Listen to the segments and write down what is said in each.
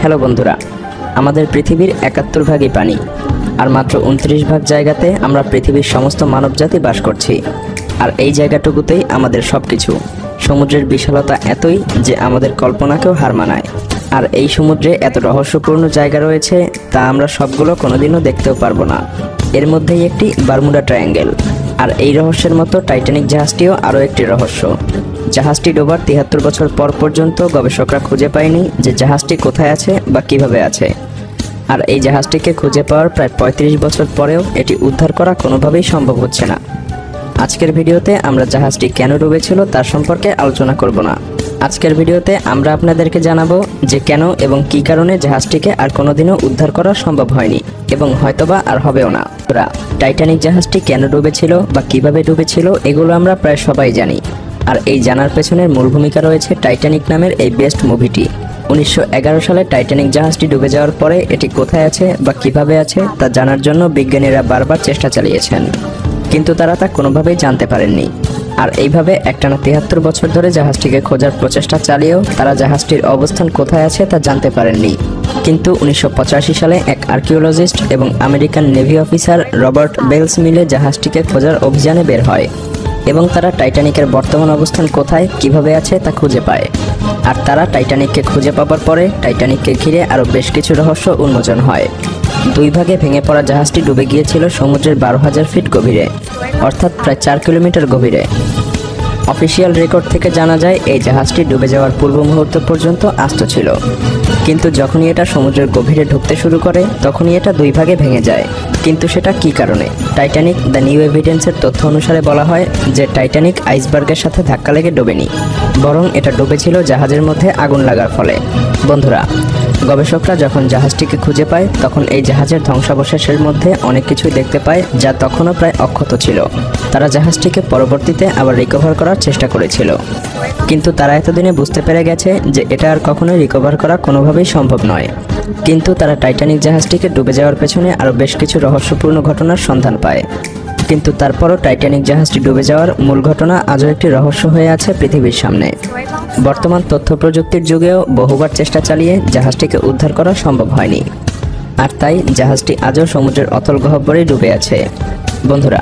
Hello বন্ধুরা, আমাদের পৃথিবীর ৭১ ভাগই পানি আর মাত্র ২৯ ভাগ জায়গাতে আমরা পৃথিবীর সমস্ত মানবজাতি বাস করছি। আর এই জায়গাটুকুতেই আমাদের সবকিছু। সমুদ্রের বিশালতা এতই যে আমাদের কল্পনাকেও হার মানায়। আর এই সমুদ্রে এত রহস্যপূর্ণ জায়গা রয়েছে তা আমরা সবগুলো কোনোদিনও দেখতেও পারবো না। এর মধ্যেই একটি বারমুডা ট্রায়াঙ্গেল। আর এই রহস্যের মতো টাইটানিক জাহাজটিও আরও একটি রহস্য। জাহাজটি ডোবার ৭৩ বছর পর পর্যন্ত গবেষকরা খুঁজে পায়নি যে জাহাজটি কোথায় আছে বা কিভাবে আছে। আর এই জাহাজটিকে খুঁজে পাওয়ার প্রায় ৩৫ বছর পরেও এটি উদ্ধার করা কোনোভাবেই সম্ভব হচ্ছে না। আজকের ভিডিওতে আমরা জাহাজটি কেন ডুবেছিল তার সম্পর্কে আলোচনা করব না। আজকের ভিডিওতে আমরা আপনাদেরকে জানাবো যে কেন এবং কী কারণে জাহাজটিকে আর কোনোদিনও উদ্ধার করা সম্ভব হয়নি এবং হয়তোবা আর হবেও না। টাইটানিক জাহাজটি কেন ডুবেছিল বা কিভাবে ডুবেছিল এগুলো আমরা প্রায় সবাই জানি। আর এই জানার পেছনের মূল ভূমিকা রয়েছে টাইটানিক নামের এই বেস্ট মুভিটি। ১৯১১ সালে টাইটানিক জাহাজটি ডুবে যাওয়ার পরে এটি কোথায় আছে বা কিভাবে আছে তা জানার জন্য বিজ্ঞানীরা বারবার চেষ্টা চালিয়েছেন, কিন্তু তারা তা কোনোভাবেই জানতে পারেননি। আর এইভাবে একটানা ৭৩ বছর ধরে জাহাজটিকে খোঁজার প্রচেষ্টা চালিয়েও তারা জাহাজটির অবস্থান কোথায় আছে তা জানতে পারেননি। কিন্তু ১৯৮৫ সালে এক আর্কিওলজিস্ট এবং American navy officer Robert Bales মিলে জাহাজটিকে খোঁজার অভিযানে বের হয় এবং তারা টাইটানিকের বর্তমান অবস্থান কোথায় কিভাবে আছে তা খুঁজে পায়। আর তারা টাইটানিককে খুঁজে পাওয়ার পরে টাইটানিককে ঘিরে আরও বেশ কিছু রহস্য উন্মোচন হয়। দুই ভাগে ভেঙে পড়া জাহাজটি ডুবে গিয়েছিল সমুদ্রের ১২,০০০ ফিট গভীরে, অর্থাৎ প্রায় ৪ কিলোমিটার গভীরে। অফিসিয়াল রেকর্ড থেকে জানা যায় এই জাহাজটি ডুবে যাওয়ার পূর্ব মুহূর্ত পর্যন্ত আস্ত ছিল, কিন্তু যখনই এটা সমুদ্রের গভীরে ঢুকতে শুরু করে তখনই এটা দুই ভাগে ভেঙে যায়। কিন্তু সেটা কী কারণে? টাইটানিক দ্য নিউ এভিডেন্সের তথ্য অনুসারে বলা হয় যে টাইটানিক আইসবার্গের সাথে ধাক্কা লেগে ডোবেনি, বরং এটা ডুবেছিল জাহাজের মধ্যে আগুন লাগার ফলে। বন্ধুরা, গবেষকরা যখন জাহাজটিকে খুঁজে পায় তখন এই জাহাজের ধ্বংসাবশেষের মধ্যে অনেক কিছুই দেখতে পায় যা তখনও প্রায় অক্ষত ছিল। তারা জাহাজটিকে পরবর্তীতে আবার রিকভার করার চেষ্টা করেছিল, কিন্তু তারা এতদিনে বুঝতে পেরে গেছে যে এটা আর কখনোই রিকভার করা কোনোভাবেই সম্ভব নয়। কিন্তু তারা টাইটানিক জাহাজটিকে ডুবে যাওয়ার পেছনে আরও বেশ কিছু রহস্যপূর্ণ ঘটনার সন্ধান পায়। কিন্তু তারপরও টাইটানিক জাহাজটি ডুবে যাওয়ার মূল ঘটনা আজও একটি রহস্য হয়ে আছে পৃথিবীর সামনে। বর্তমান তথ্য প্রযুক্তির যুগেও বহুবার চেষ্টা চালিয়ে জাহাজটিকে উদ্ধার করা সম্ভব হয়নি। আর তাই জাহাজটি আজও সমুদ্রের অতল গহ্বরেই ডুবে আছে। বন্ধুরা,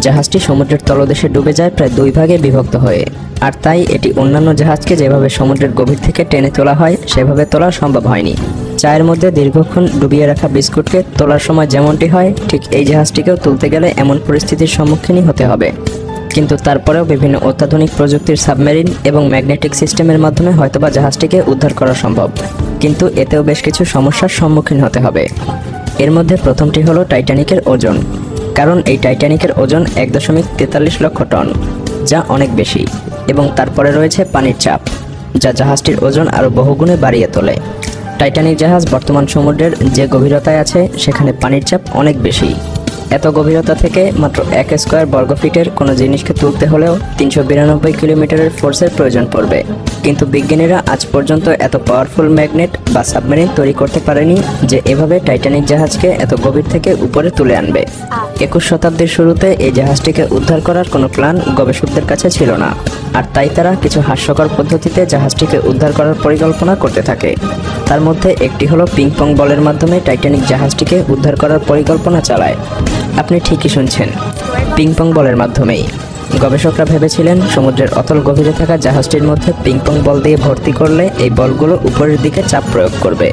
জাহাজটি সমুদ্রের তলদেশে ডুবে যায় প্রায় দুই ভাগে বিভক্ত হয়ে। আর তাই এটি অন্যান্য জাহাজকে যেভাবে সমুদ্রের গভীর থেকে টেনে তোলা হয় সেভাবে তোলা সম্ভব হয়নি। চায়ের মধ্যে দীর্ঘক্ষণ ডুবিয়ে রাখা বিস্কুটকে তোলার সময় যেমনটি হয় ঠিক এই জাহাজটিকেও তুলতে গেলে এমন পরিস্থিতির সম্মুখীনই হতে হবে। কিন্তু তারপরেও বিভিন্ন অত্যাধুনিক প্রযুক্তির সাবমেরিন এবং ম্যাগনেটিক সিস্টেমের মাধ্যমে হয়তোবা জাহাজটিকে উদ্ধার করা সম্ভব, কিন্তু এতেও বেশ কিছু সমস্যার সম্মুখীন হতে হবে। এর মধ্যে প্রথমটি হলো টাইটানিকের ওজন। কারণ এই টাইটানিকের ওজন ১.৪৩ লক্ষ টন, যা অনেক বেশি। এবং তারপরে রয়েছে পানির চাপ, যা জাহাজটির ওজন আরও বহুগুণে বাড়িয়ে তোলে। টাইটানিক জাহাজ বর্তমান সমুদ্রের যে গভীরতায় আছে সেখানে পানির চাপ অনেক বেশি। এত গভীরতা থেকে মাত্র ১ স্কোয়ার বর্গফিটের কোনো জিনিসকে তুলতে হলেও ৩৯২ কিলোমিটারের ফোর্সের প্রয়োজন পড়বে। কিন্তু বিজ্ঞানীরা আজ পর্যন্ত এত পাওয়ারফুল ম্যাগনেট বা সাবমেরিন তৈরি করতে পারেনি যে এভাবে টাইটানিক জাহাজকে এত গভীর থেকে উপরে তুলে আনবে। ২১ শতাব্দীর শুরুতে এই জাহাজটিকে উদ্ধার করার কোনো প্ল্যান গবেষকদের কাছে ছিল না। আর তাই তারা কিছু হাস্যকর পদ্ধতিতে জাহাজটিকে উদ্ধার করার পরিকল্পনা করতে থাকে। তার মধ্যে একটি হলো পিং পং বলের মাধ্যমে টাইটানিক জাহাজটিকে উদ্ধার করার পরিকল্পনা চালায়। আপনি ঠিকই শুনছেন, পিং পং বলের মাধ্যমেই। গবেষকরা ভেবেছিলেন সমুদ্রের অতল গভীরে থাকা জাহাজটির মধ্যে পিং পং বল দিয়ে ভর্তি করলে এই বলগুলো উপরের দিকে চাপ প্রয়োগ করবে,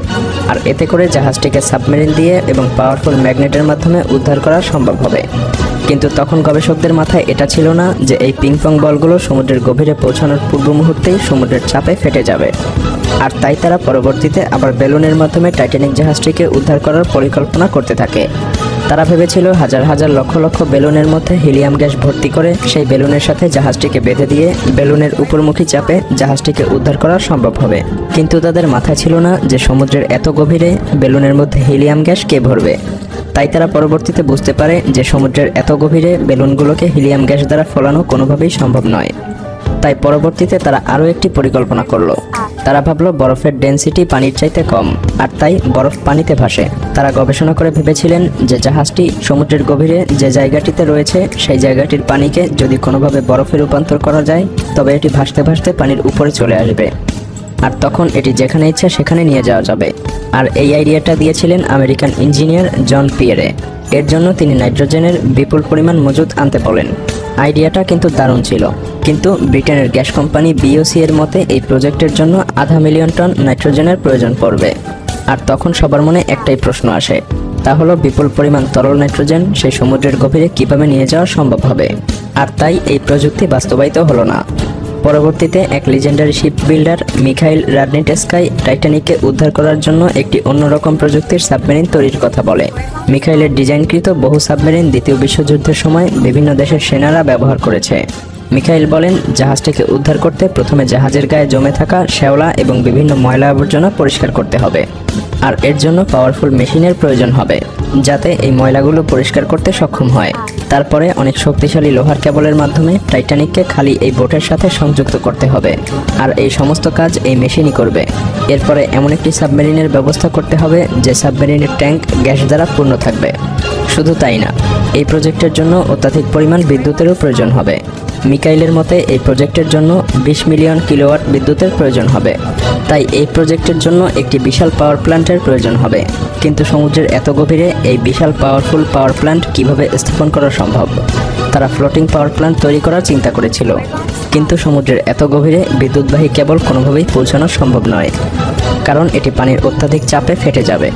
আর এতে করে জাহাজটিকে সাবমেরিন দিয়ে এবং পাওয়ারফুল ম্যাগনেটের মাধ্যমে উদ্ধার করা সম্ভব হবে। কিন্তু তখন গবেষকদের মাথায় এটা ছিল না যে এই পিং পং বলগুলো সমুদ্রের গভীরে পৌঁছানোর পূর্ব মুহূর্তেই সমুদ্রের চাপে ফেটে যাবে। আর তাই তারা পরবর্তীতে আবার বেলুনের মাধ্যমে টাইটানিক জাহাজটিকে উদ্ধার করার পরিকল্পনা করতে থাকে। তারা ভেবেছিল হাজার হাজার লক্ষ লক্ষ বেলুনের মধ্যে হিলিয়াম গ্যাস ভর্তি করে সেই বেলুনের সাথে জাহাজটিকে বেঁধে দিয়ে বেলুনের উপরমুখী চাপে জাহাজটিকে উদ্ধার করা সম্ভব হবে। কিন্তু তাদের মাথায় ছিল না যে সমুদ্রের এত গভীরে বেলুনের মধ্যে হিলিয়াম গ্যাস কে ভরবে। তাই তারা পরবর্তীতে বুঝতে পারে যে সমুদ্রের এত গভীরে বেলুনগুলোকে হিলিয়াম গ্যাস দ্বারা ফোলানো কোনোভাবেই সম্ভব নয়। তাই পরবর্তীতে তারা আরও একটি পরিকল্পনা করলো। তারা ভাবলো বরফের ডেনসিটি পানির চাইতে কম, আর তাই বরফ পানিতে ভাসে। তারা গবেষণা করে ভেবেছিলেন যে জাহাজটি সমুদ্রের গভীরে যে জায়গাটিতে রয়েছে সেই জায়গাটির পানিকে যদি কোনোভাবে বরফে রূপান্তর করা যায় তবে এটি ভাসতে ভাসতে পানির উপরে চলে আসবে, আর তখন এটি যেখানে ইচ্ছা সেখানে নিয়ে যাওয়া যাবে। আর এই আইডিয়াটা দিয়েছিলেন আমেরিকান ইঞ্জিনিয়ার জন পিয়েরে। এর জন্য তিনি নাইট্রোজেনের বিপুল পরিমাণ মজুদ আনতে বলেন। আইডিয়াটা কিন্তু দারুণ ছিল, কিন্তু ব্রিটেনের গ্যাস কোম্পানি বিওসি এর মতে এই প্রজেক্টের জন্য 0.5 মিলিয়ন টন নাইট্রোজেনের প্রয়োজন পড়বে। আর তখন সবার মনে একটাই প্রশ্ন আসে, তা হলো বিপুল পরিমাণ তরল নাইট্রোজেন সেই সমুদ্রের গভীরে কিভাবে নিয়ে যাওয়া সম্ভব হবে। আর তাই এই প্রযুক্তি বাস্তবায়িত হলো না। পরবর্তীতে এক লিজেন্ডারি শিপ বিল্ডার মিখাইল রাডনিটেস্কাই টাইটানিককে উদ্ধার করার জন্য একটি অন্যরকম প্রযুক্তির সাবমেরিন তৈরির কথা বলে। মিখাইলের ডিজাইনকৃত বহু সাবমেরিন দ্বিতীয় বিশ্বযুদ্ধের সময় বিভিন্ন দেশের সেনারা ব্যবহার করেছে। মিখাইল বলেন, জাহাজটিকে উদ্ধার করতে প্রথমে জাহাজের গায়ে জমে থাকা শ্যাওলা এবং বিভিন্ন ময়লা আবর্জনা পরিষ্কার করতে হবে। আর এর জন্য পাওয়ারফুল মেশিনের প্রয়োজন হবে, যাতে এই ময়লাগুলো পরিষ্কার করতে সক্ষম হয়। তারপরে অনেক শক্তিশালী লোহার কেবলের মাধ্যমে টাইটানিককে খালি এই বোটের সাথে সংযুক্ত করতে হবে। আর এই সমস্ত কাজ এই মেশিনই করবে। এরপরে এমন একটি সাবমেরিনের ব্যবস্থা করতে হবে যে সাবমেরিনের ট্যাঙ্ক গ্যাস দ্বারা পূর্ণ থাকবে। শুধু তাই না, এই প্রজেক্টের জন্য অত্যাধিক পরিমাণ বিদ্যুতেরও প্রয়োজন হবে। মিখাইলের মতে এই প্রজেক্টের জন্য 20 মিলিয়ন কিলোওয়াট বিদ্যুতের প্রয়োজন হবে। তাই এই প্রজেক্টের জন্য একটি বিশাল পাওয়ার প্ল্যান্টের প্রয়োজন হবে। কিন্তু সমুদ্রের এত গভীরে এই বিশাল পাওয়ারফুল পাওয়ার প্ল্যান্ট কিভাবে স্থাপন করা সম্ভব? তারা ফ্লোটিং পাওয়ার প্ল্যান্ট তৈরি করার চিন্তা করেছিল, কিন্তু সমুদ্রের এত গভীরে বিদ্যুৎবাহী কেবল কোনোভাবেই পৌঁছানো সম্ভব নয়, কারণ এটি পানির অত্যাধিক চাপে ফেটে যাবে।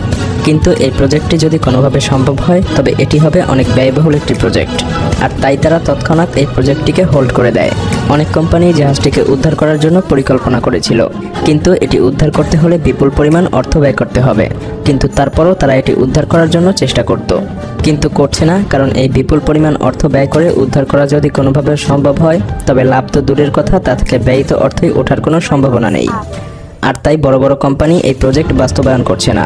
কিন্তু এই প্রজেক্টটি যদি কোনোভাবে সম্ভব হয়, তবে এটি হবে অনেক ব্যয়বহুল একটি প্রজেক্ট। আর তাই তারা তৎক্ষণাৎ এই প্রজেক্টটিকে হোল্ড করে দেয়। অনেক কোম্পানি জাহাজটিকে উদ্ধার করার জন্য পরিকল্পনা করেছিল, কিন্তু এটি উদ্ধার করতে হলে বিপুল পরিমাণ অর্থ ব্যয় করতে হবে। কিন্তু তারপরও তারা এটি উদ্ধার করার জন্য চেষ্টা করত, কিন্তু করছে না, কারণ এই বিপুল পরিমাণ অর্থ ব্যয় করে উদ্ধার করা যদি কোনোভাবে সম্ভব হয়, তবে লাভ তো দূরের কথা, তা থেকে ব্যয়িত অর্থই ওঠার কোনো সম্ভাবনা নেই। আর তাই বড় বড় কোম্পানি এই প্রজেক্ট বাস্তবায়ন করছে না।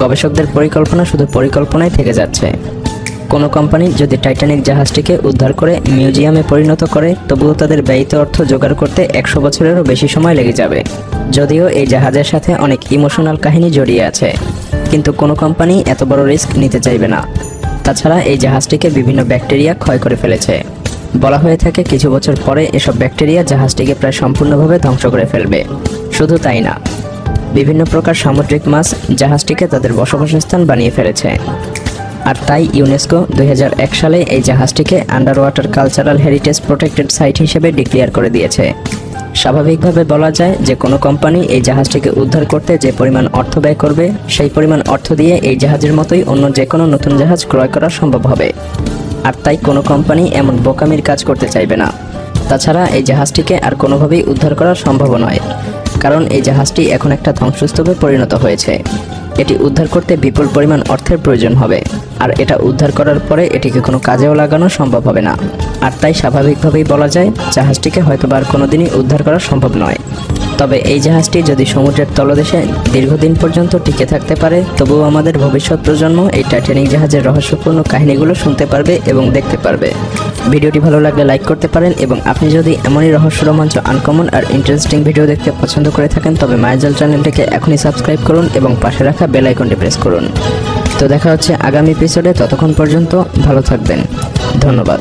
গবেষকদের পরিকল্পনা শুধু পরিকল্পনায় থেকে যাচ্ছে। কোনো কোম্পানি যদি টাইটানিক জাহাজটিকে উদ্ধার করে মিউজিয়ামে পরিণত করে, তবুও তাদের ব্যয়িত অর্থ জোগাড় করতে 100 বছরেরও বেশি সময় লেগে যাবে। যদিও এই জাহাজের সাথে অনেক ইমোশনাল কাহিনী জড়িয়ে আছে, কিন্তু কোনো কোম্পানি এত বড় রিস্ক নিতে চাইবে না। তাছাড়া এই জাহাজটিকে বিভিন্ন ব্যাকটেরিয়া ক্ষয় করে ফেলেছে। বলা হয়ে থাকে কিছু বছর পরে এসব ব্যাকটেরিয়া জাহাজটিকে প্রায় সম্পূর্ণভাবে ধ্বংস করে ফেলবে। শুধু তাই না, বিভিন্ন প্রকার সামুদ্রিক মাছ জাহাজটিকে তাদের বসবাসস্থান বানিয়ে ফেলেছে। আর তাই ইউনেস্কো 2001 সালে এই জাহাজটিকে under water cultural heritage protected site হিসেবে ডিক্লেয়ার করে দিয়েছে। স্বাভাবিকভাবে বলা যায় যে কোনো কোম্পানি এই জাহাজটিকে উদ্ধার করতে যে পরিমাণ অর্থ ব্যয় করবে, সেই পরিমাণ অর্থ দিয়ে এই জাহাজের মতোই অন্য যে কোনো নতুন জাহাজ ক্রয় করা সম্ভব হবে। আর তাই কোনো কোম্পানি এমন বোকামির কাজ করতে চাইবে না। তাছাড়া এই জাহাজটিকে আর কোনোভাবেই উদ্ধার করা সম্ভব নয়, কারণ এই জাহাজটি এখন একটা ধ্বংসস্তূপে পরিণত হয়েছে। এটি উদ্ধার করতে বিপুল পরিমাণ অর্থের প্রয়োজন হবে, আর এটা উদ্ধার করার পরে এটিকে কোনো কাজেও লাগানো সম্ভব হবে না। আর তাই স্বাভাবিকভাবেই বলা যায় জাহাজটিকে হয়তো আর কোনোদিনই উদ্ধার করা সম্ভব নয়। তবে এই জাহাজটি যদি সমুদ্রের তলদেশে দীর্ঘদিন পর্যন্ত টিকে থাকতে পারে, তবুও আমাদের ভবিষ্যৎ প্রজন্ম এই টাইটানিক জাহাজের রহস্যপূর্ণ কাহিনীগুলো শুনতে পারবে এবং দেখতে পারবে। ভিডিওটি ভালো লাগলে লাইক করতে পারেন, এবং আপনি যদি এমনই রহস্য রোমাঞ্চ, আনকমন আর ইন্টারেস্টিং ভিডিও দেখতে পছন্দ করে থাকেন, তবে মায়াজাল চ্যানেলটিকে এখনই সাবস্ক্রাইব করুন এবং পাশে রাখা বেল আইকনটি প্রেস করুন। তো দেখা হচ্ছে আগামী এপিসোডে। ততক্ষণ পর্যন্ত ভালো থাকবেন। ধন্যবাদ।